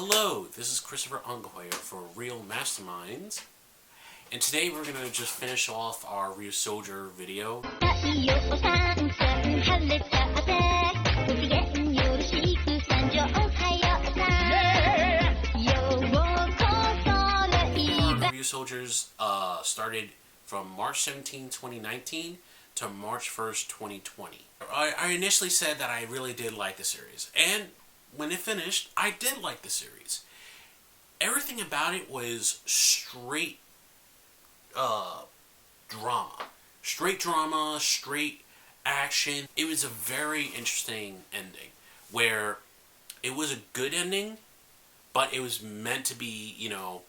Hello, this is Christopher Ungehoyer for Real Masterminds, and today we're going to just finish off our Ryusoulger video. Ryusoulgers started from March 17, 2019 to March 1st, 2020. I initially said that I really did like the series, and when it finished, I did like the series. Everything about it was straight drama. Straight drama, straight action. It was a very interesting ending, where it was a good ending, but it was meant to be, you know,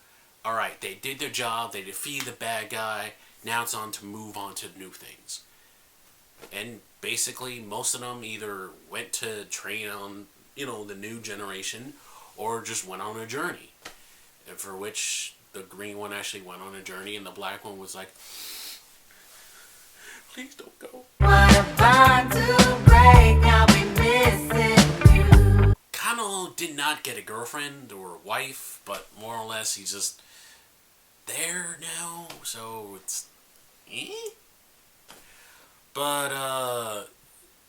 alright, they did their job, they defeated the bad guy, now it's on to move on to new things. And basically, most of them either went to train on, you know, the new generation, or just went on a journey. And for which the green one actually went on a journey, and the black one was like, please don't go. What a bond to break, I'll be missing you. Kano did not get a girlfriend or a wife, but more or less he's just there now, so it's But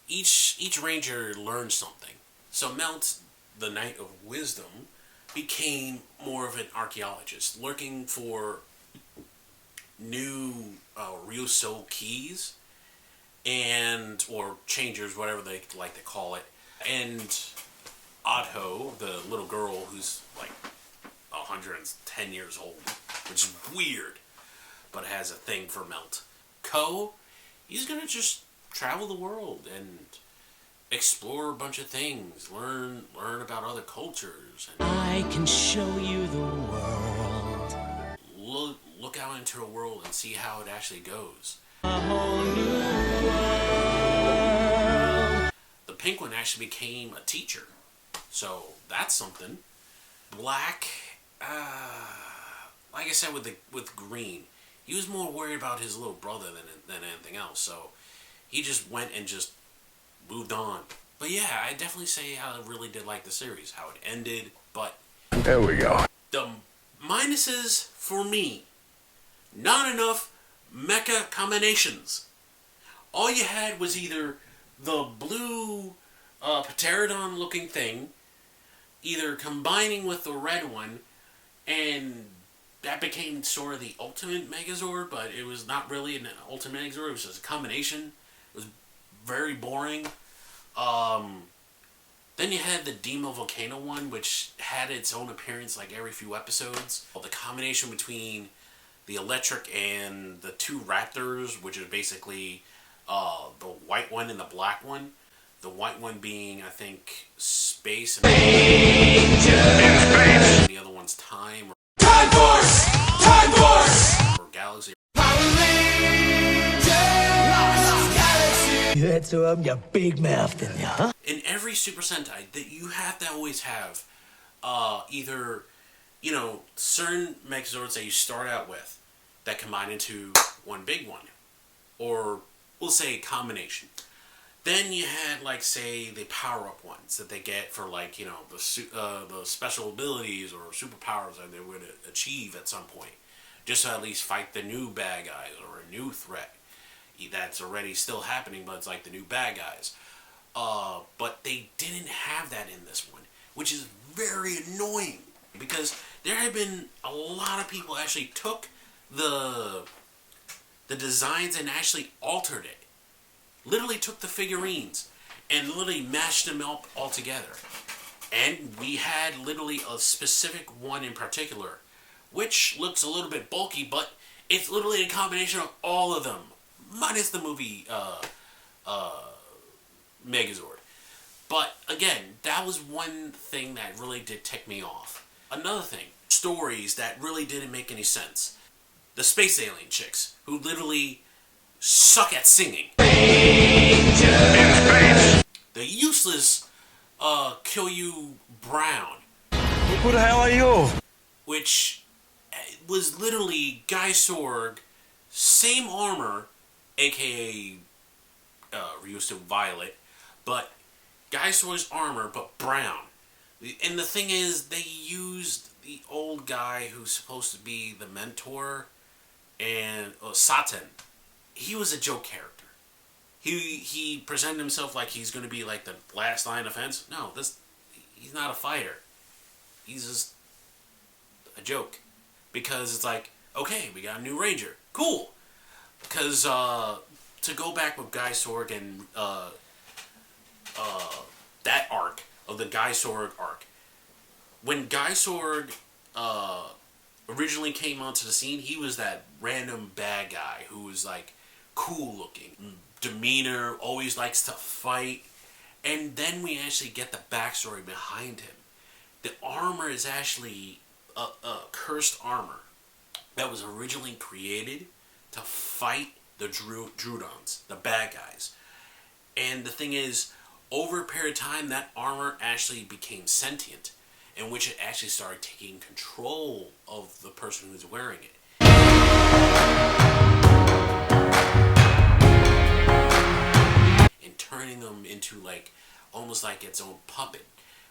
each ranger learned something. So Melt, the Knight of Wisdom, became more of an archaeologist, looking for new Ryusou keys, or changers, whatever they like to call it. And Adho, the little girl who's like 110 years old, which is weird, but has a thing for Melt. Ko, he's gonna just travel the world and explore a bunch of things, learn about other cultures. And I can show you the world. Look out into the world and see how it actually goes. A whole new world. The pink one actually became a teacher, so that's something. Black, like I said with green, he was more worried about his little brother than anything else, so he just went and just moved on. But yeah, I definitely say I really did like the series, how it ended, but there we go. The minuses for me: not enough mecha combinations. All you had was either the blue pterodon looking thing either combining with the red one, and that became sort of the ultimate Megazord, but it was not really an ultimate Megazord, it was just a combination. It was very boring. Then you had the Demo Volcano one, which had its own appearance like every few episodes. The combination between the electric and the two raptors, which is basically the white one and the black one. The white one being, I think, space, and the other one's time. Time Force! Time Force! Or galaxy. That's so I'm your big mouth in you, huh? In every Super Sentai, that you have to always have either, you know, certain Megazords that you start out with that combine into one big one, or we'll say a combination. Then you had, like, say, the power-up ones that they get for, like, you know, the special abilities or superpowers that they would achieve at some point, just to at least fight the new bad guys or a new threat that's already still happening, but it's like the new bad guys. But they didn't have that in this one, which is very annoying, because there have been a lot of people actually took the designs and actually altered it. Literally took the figurines and literally mashed them up all together. And we had literally a specific one in particular, which looks a little bit bulky, but it's literally a combination of all of them, minus the movie Megazord. But again, that was one thing that really did tick me off. Another thing, stories that really didn't make any sense. The space alien chicks, who literally suck at singing. The useless Kishiryu Brown. Who the hell are you? Which was literally Guy Sorg, same armor, aka Ryusoulger Violet, but Guy Sorg's armor, but brown. And the thing is, they used the old guy who's supposed to be the mentor, and Satan. He was a joke character. He presented himself like he's going to be like the last line of defense. No, he's not a fighter. He's just a joke. Because it's like, okay, we got a new Ranger. Cool. Because to go back with Guy Sorg and that arc of the Guy Sorg arc, when Guy Sorg originally came onto the scene, he was that random bad guy who was like cool looking, demeanor, always likes to fight. And then we actually get the backstory behind him. The armor is actually a cursed armor that was originally created to fight the Drudons, the bad guys. And the thing is, over a period of time, that armor actually became sentient, in which it actually started taking control of the person who's wearing it. And turning them into like, almost like its own puppet,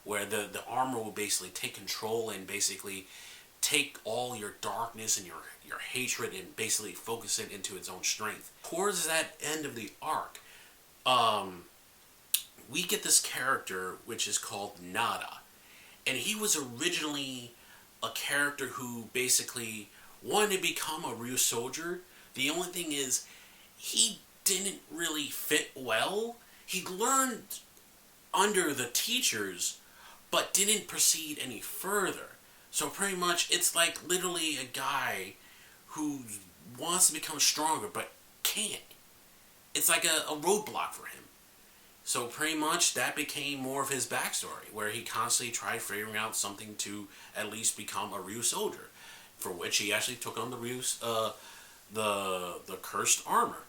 where the armor will basically take control and basically take all your darkness and your hatred and basically focus it into its own strength. Towards that end of the arc, we get this character which is called Nada. And he was originally a character who basically wanted to become a Ryusoulger. The only thing is, he didn't really fit well. He learned under the teachers, but didn't proceed any further. So pretty much, it's like literally a guy who wants to become stronger, but can't. It's like a roadblock for him. So pretty much, that became more of his backstory, where he constantly tried figuring out something to at least become a Ryusoulger, for which he actually took on the cursed armor.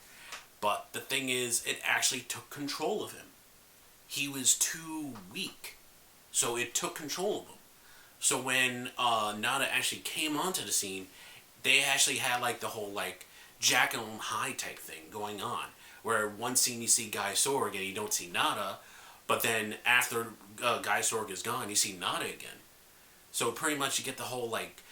But the thing is, it actually took control of him. He was too weak, so it took control of him. So when Nada actually came onto the scene, they actually had like the whole like Jack and Hyde type thing going on, where one scene you see Guy Sorg and you don't see Nada, but then after Guy Sorg is gone, you see Nada again. So pretty much you get the whole like,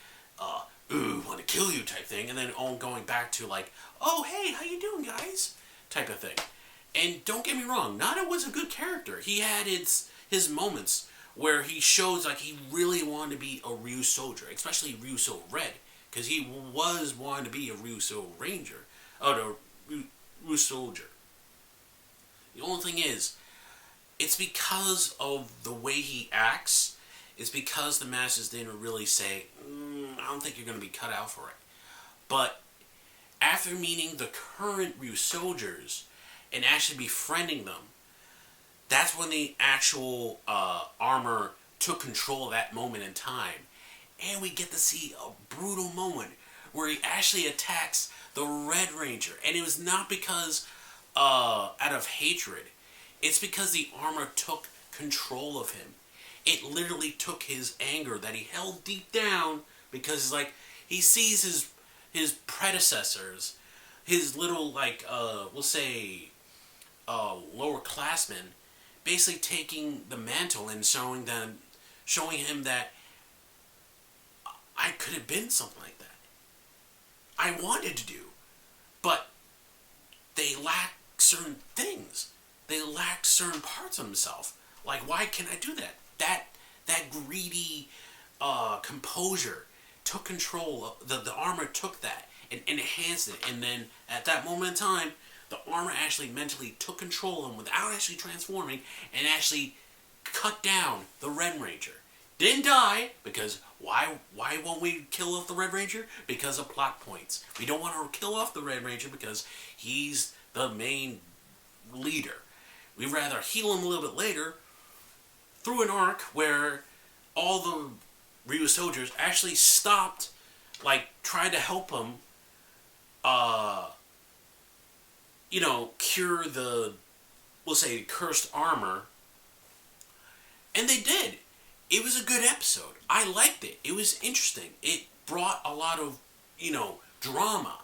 ooh, want to kill you type thing, and then on going back to like, oh hey, how you doing guys, type of thing. And don't get me wrong, Nada was a good character. He had his moments where he shows like he really wanted to be a Ryusoulger, especially Ryuso Red, because he was wanting to be a Ryuso Ranger, Ryusoulger. The only thing is, it's because of the way he acts. It's because the masters didn't really say, I don't think you're going to be cut out for it. But after meeting the current Ryusoulgers and actually befriending them, that's when the actual armor took control of that moment in time. And we get to see a brutal moment where he actually attacks the Red Ranger. And it was not because out of hatred. It's because the armor took control of him. It literally took his anger that he held deep down, because it's like he sees his predecessors, his little like we'll say lower classmen, basically taking the mantle and showing him that I could have been something like that. I wanted to do, but they lack certain things. They lack certain parts of himself. Like, why can't I do that? That greedy composure took control. The armor took that and enhanced it. And then at that moment in time, the armor actually mentally took control of him without actually transforming, and actually cut down the Red Ranger. Didn't die, because why won't we kill off the Red Ranger? Because of plot points. We don't want to kill off the Red Ranger because he's the main leader. We'd rather heal him a little bit later through an arc where all the Ryusoulgers actually stopped, like, tried to help him, cure the, we'll say, cursed armor. And they did. It was a good episode. I liked it. It was interesting. It brought a lot of, drama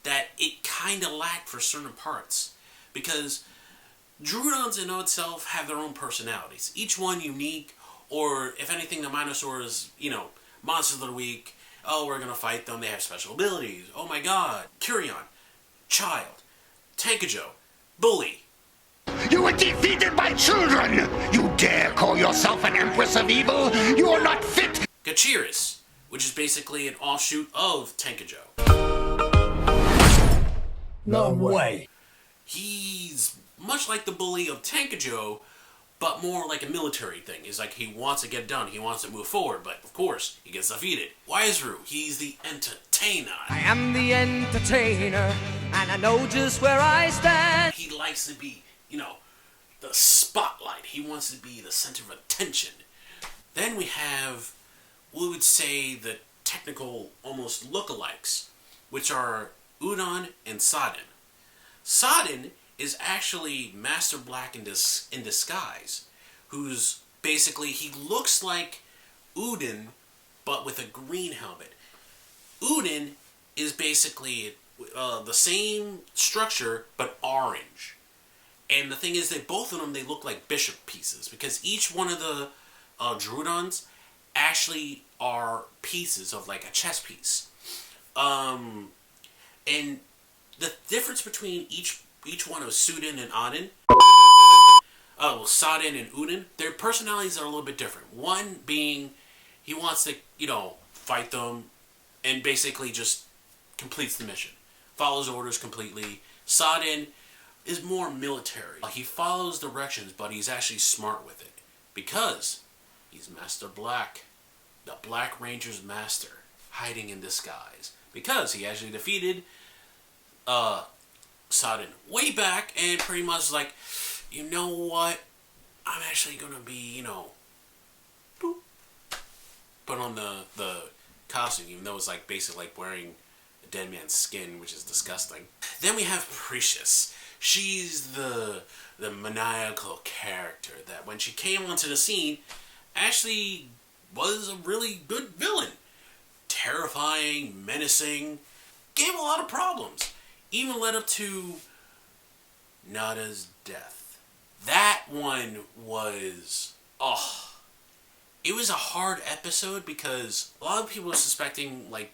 that it kind of lacked for certain parts. Because Drudons in itself have their own personalities. Each one unique, Or if anything, the Minosaurs, Monsters of the Week, oh, we're gonna fight them, they have special abilities, oh my god. Kurion, Child, Tankajo, Bully. You were defeated by children! You dare call yourself an Empress of Evil? You are not fit! Gachirus, which is basically an offshoot of Tankajo. No way. He's much like the Bully of Tankajo, but more like a military thing. It's like he wants to get done, he wants to move forward, but of course, he gets defeated. Waizuru, he's the entertainer. I am the entertainer, and I know just where I stand. He likes to be, the spotlight. He wants to be the center of attention. Then we have, we would say, the technical, almost lookalikes, which are Udon and Sadin. Sadin is actually Master Black in disguise, who's basically, he looks like Udon, but with a green helmet. Udon is basically the same structure, but orange. And the thing is that both of them, they look like bishop pieces, because each one of the Drudons actually are pieces of like a chess piece. And the difference between each one of Sudin and Aden, Sadin and Udon, their personalities are a little bit different. One being, he wants to, fight them and basically just completes the mission. Follows orders completely. Sadin is more military. He follows directions, but he's actually smart with it. Because he's Master Black, the Black Ranger's master, hiding in disguise. Because he actually defeated Sadin way back, and pretty much like, you know what? I'm actually gonna be, boop, put on the costume, even though it's like basically like wearing a dead man's skin, which is disgusting. Then we have Precious. She's the maniacal character that when she came onto the scene, actually was a really good villain. Terrifying, menacing, gave a lot of problems. Even led up to Nada's death. That one was, it was a hard episode because a lot of people are suspecting, like,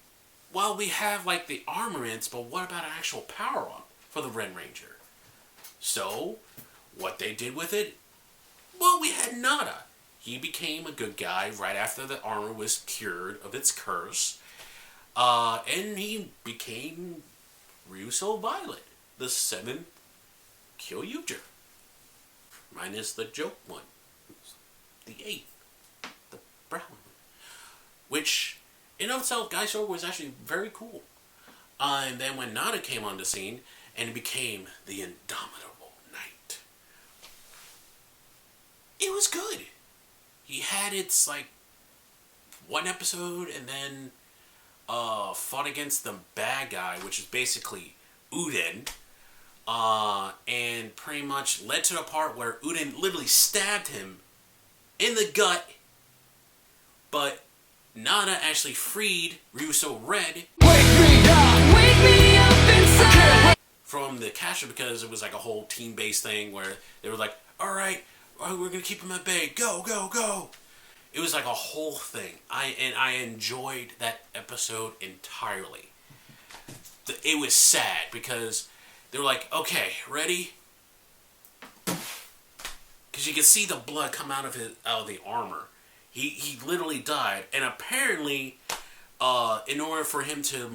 well, we have, like, the armaments, but what about an actual power-up for the Red Ranger? So, what they did with it? Well, we had Nada. He became a good guy right after the armor was cured of its curse. And he became Ryusoulger Violet, the 7th Kyoryuger. Minus the joke one. The 8th. The brown one. Which, in of itself, Gaiso was actually very cool. And then when Nada came on the scene, and became the Indomitable Knight. It was good. He had its, like, one episode, and then fought against the bad guy, which is basically Uden, and pretty much led to the part where Uden literally stabbed him in the gut, but Nada actually freed Ryusoulger Red from the caster, because it was like a whole team-based thing where they were like, alright, we're gonna keep him at bay, go, go, go. It was like a whole thing. I enjoyed that episode entirely. It was sad because they were like, okay, ready? Because you could see the blood come out of the armor. He literally died, and apparently, in order for him to,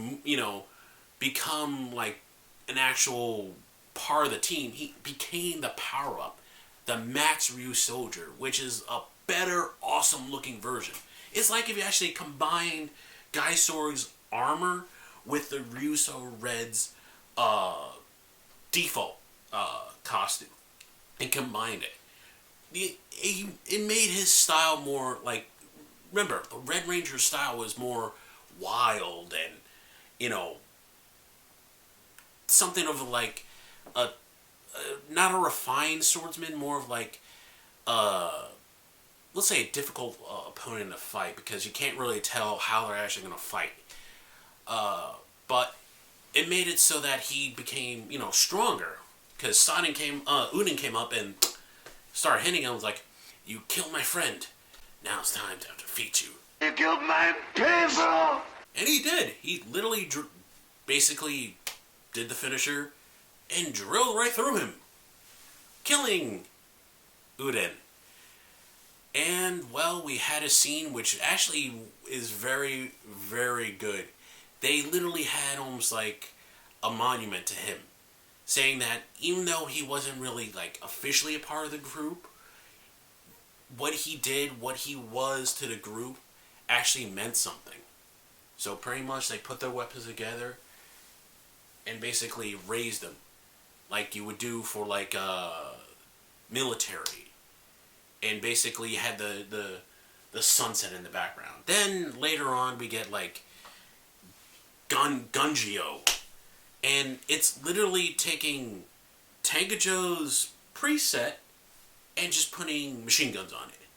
become like an actual part of the team, he became the power-up, the Max Ryusoulger, which is a better, awesome-looking version. It's like if you actually combined Gaisorg's armor with the Ryusoulger Red's default costume and combined it. It made his style more like, remember, the Red Ranger's style was more wild and, something of like not a refined swordsman, more of like let's say a difficult opponent to fight, because you can't really tell how they're actually going to fight. But it made it so that he became, stronger, because Uden came up and started hitting him. Was like, you killed my friend. Now it's time to defeat you. You killed my people! And he did. He literally basically did the finisher and drilled right through him, killing Uden. And, well, we had a scene which actually is very, very good. They literally had almost like a monument to him, saying that even though he wasn't really like officially a part of the group, what he did, what he was to the group, actually meant something. So pretty much they put their weapons together and basically raised them, like you would do for like military. And basically you had the sunset in the background. Then later on we get like Gunjio. And it's literally taking Tangajo's preset and just putting machine guns on it.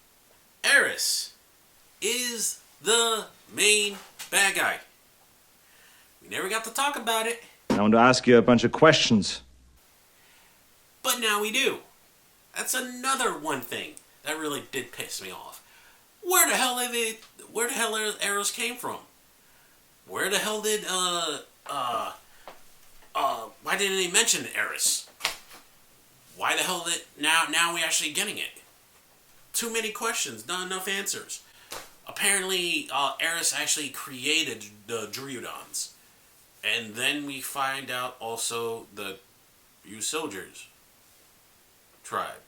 Eris is the main bad guy. We never got to talk about it. I want to ask you a bunch of questions. But now we do. That's another one thing that really did piss me off. Where the hell Eris came from? Where the hell did why didn't they mention Eris? Why the hell did now we actually getting it? Too many questions, not enough answers. Apparently, Eris actually created the Druidons. And then we find out also the Ryusoulgers tribe.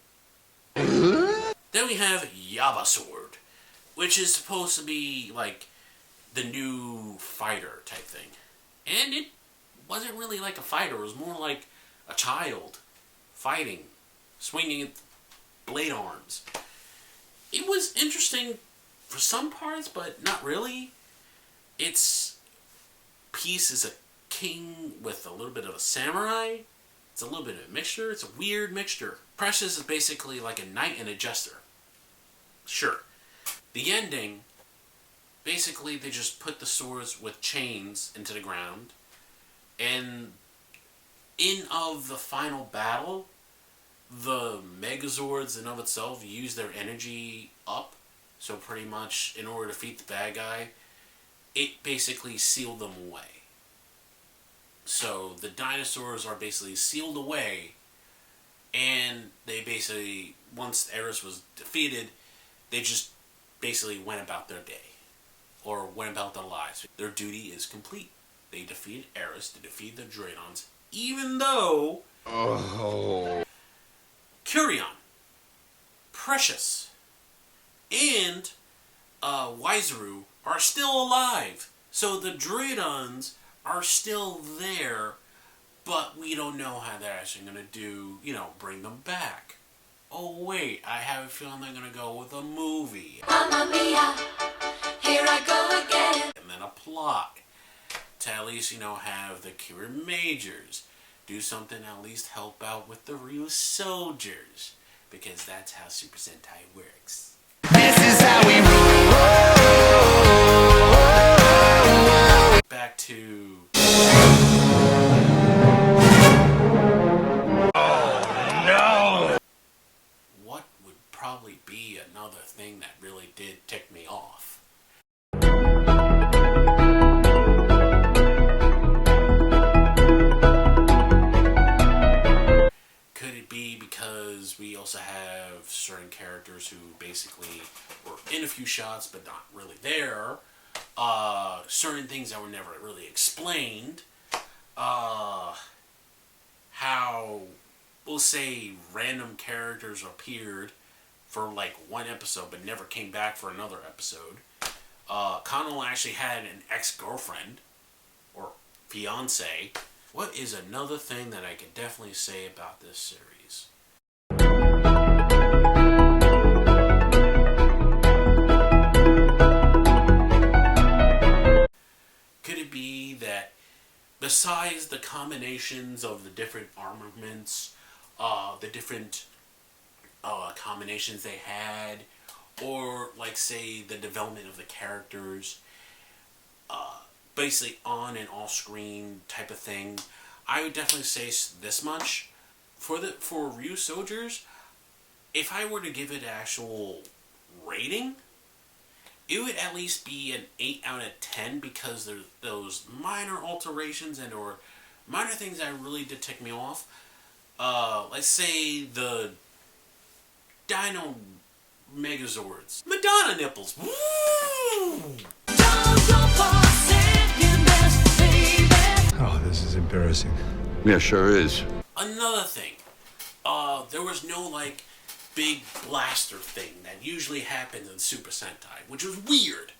Then we have Yaba Sword, which is supposed to be like the new fighter type thing. And it wasn't really like a fighter, it was more like a child fighting, swinging blade arms. It was interesting for some parts, but not really. Its piece is a king with a little bit of a samurai. It's a little bit of a mixture. It's a weird mixture. Precious is basically like a knight and a jester. Sure. The ending, basically they just put the swords with chains into the ground. And in of the final battle, the Megazords in of itself use their energy up. So pretty much, in order to defeat the bad guy, it basically sealed them away. So the dinosaurs are basically sealed away, and they basically, once Eris was defeated, they just basically went about their day, or went about their lives. Their duty is complete. They defeated Eris to defeat the Druidons, even though Curion, Precious, and Wiseru are still alive. So the Druidons are still there, but we don't know how they're actually going to do, bring them back. Oh wait, I have a feeling they're going to go with a movie. Mamma mia, here I go again. And then a plot to at least, have the Kira Majors do something to at least help out with the Ryusoulgers, because that's how Super Sentai works. This is how we roll. Back to... Oh, no! What would probably be another thing that really did tick me off? Could it be because we also have certain characters who basically were in a few shots but not really there? Certain things that were never really explained. How, we'll say, random characters appeared for like one episode but never came back for another episode. Kano actually had an ex-girlfriend, or fiance. What is another thing that I could definitely say about this series? Could it be that besides the combinations of the different armaments, the different combinations they had, or like say the development of the characters, basically on and off screen type of thing, I would definitely say this much. For Ryusoulgers, if I were to give it an actual rating, it would at least be an 8 out of 10 because there's those minor alterations and or minor things that really did tick me off. Let's say the Dino Megazords. Madonna nipples. Woo! Oh, this is embarrassing. Yeah, sure is. Another thing, there was no like big blaster thing that usually happens in Super Sentai, which was weird.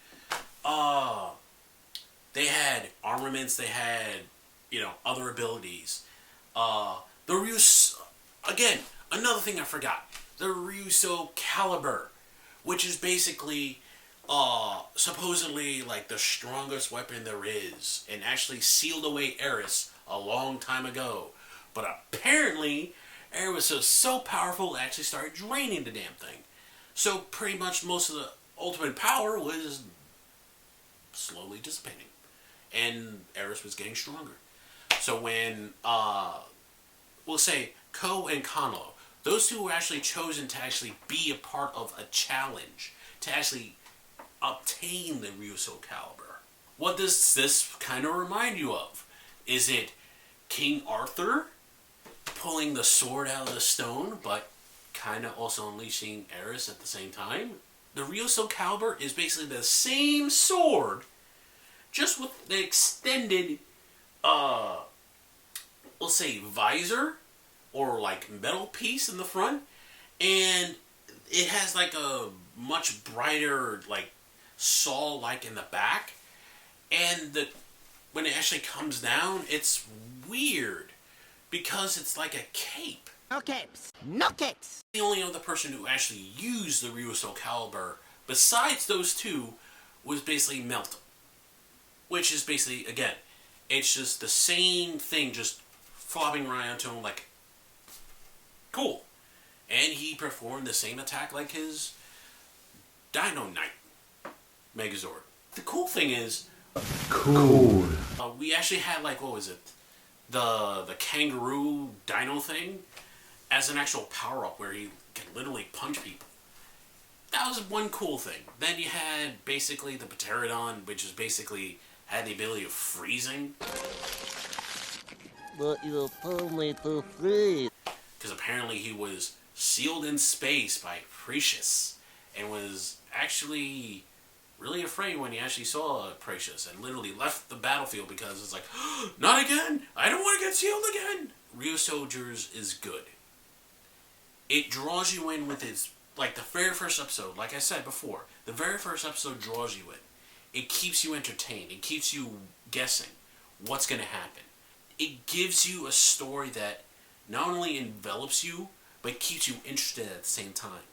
They had armaments, they had, other abilities. The Ryus, again, another thing I forgot, the Ryusoulger caliber, which is basically, supposedly like the strongest weapon there is, and actually sealed away Eris a long time ago. But apparently, Eris was so powerful it actually started draining the damn thing. So pretty much most of the ultimate power was slowly dissipating. And Eris was getting stronger. So when, we'll say, Ko and Kanlo, those two were actually chosen to actually be a part of a challenge, to actually obtain the Ryusoulger caliber. What does this kind of remind you of? Is it King Arthur pulling the sword out of the stone, but kind of also unleashing Eris at the same time? The Ryusoulger caliber is basically the same sword, just with the extended, we'll say visor, or like metal piece in the front, and it has like a much brighter like saw-like in the back, and when it actually comes down, it's weird because it's like a cape. No capes. No capes. The only other person who actually used the Ryusoulger caliber besides those two was basically Melton, which is basically, again, it's just the same thing, just flopping around onto him like, cool. And he performed the same attack like his Dino Knight Megazord. The cool thing is, Cool. we actually had like, what was it? The kangaroo dino thing as an actual power-up where he can literally punch people. That was one cool thing. Then you had basically the Pterodon, which is basically had the ability of freezing. But you told me to freeze. Because apparently he was sealed in space by Precious and was actually really afraid when he actually saw Precious and literally left the battlefield because it's like, not again! I don't want to get sealed again! Ryusoulgers is good. It draws you in with its, like the very first episode, like I said before, the very first episode draws you in. It keeps you entertained. It keeps you guessing what's going to happen. It gives you a story that not only envelops you, but keeps you interested at the same time.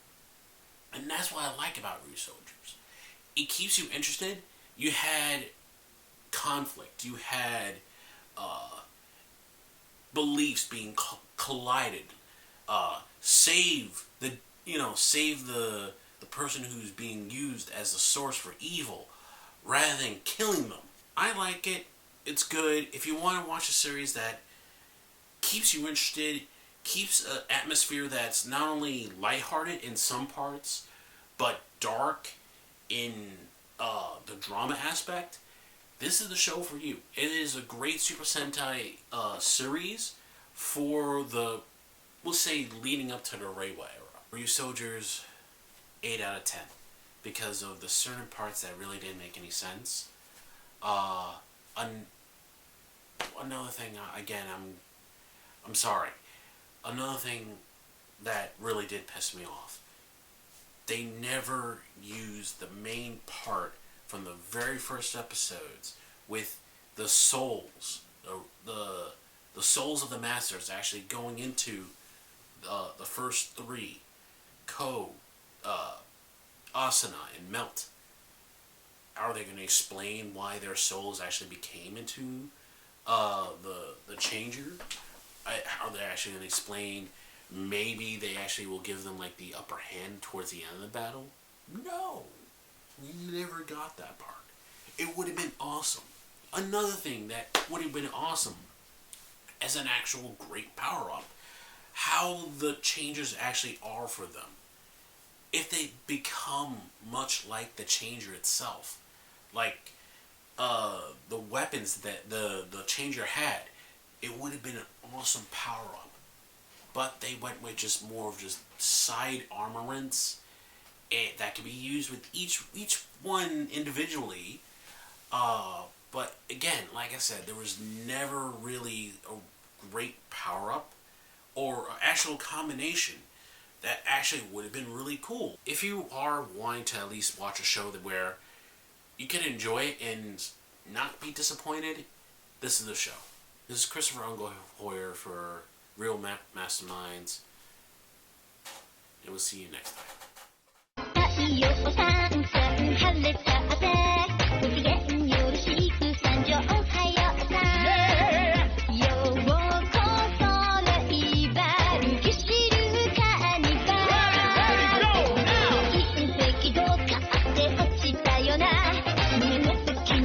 And that's what I like about Ryusoulgers. It keeps you interested. You had conflict. You had beliefs being collided. Save the person who's being used as a source for evil, rather than killing them. I like it. It's good. If you want to watch a series that keeps you interested, keeps an atmosphere that's not only lighthearted in some parts, but dark in the drama aspect, this is the show for you. It is a great Super Sentai series for the, we'll say, leading up to the Reiwa era. Ryusoulgers, 8 out of 10. Because of the certain parts that really didn't make any sense. Another thing, again, I'm sorry. Another thing that really did piss me off. They never used the main part from the very first episodes with the souls, the souls of the masters actually going into the first three, Ko, Asuna, and Melt. Are they going to explain why their souls actually became into the changer? Are they actually going to explain? Maybe they actually will give them like the upper hand towards the end of the battle. No, we never got that part. It would have been awesome. Another thing that would have been awesome as an actual great power up, how the changes actually are for them. if they become much like the Changer itself, like the weapons that the Changer had, it would have been an awesome power up. But they went with just more of just side armaments that can be used with each one individually. But again, like I said, there was never really a great power up or actual combination that actually would have been really cool. If you are wanting to at least watch a show that where you can enjoy it and not be disappointed, this is the show. This is Christopher Hoyer for Real Masterminds, and we'll see you next time.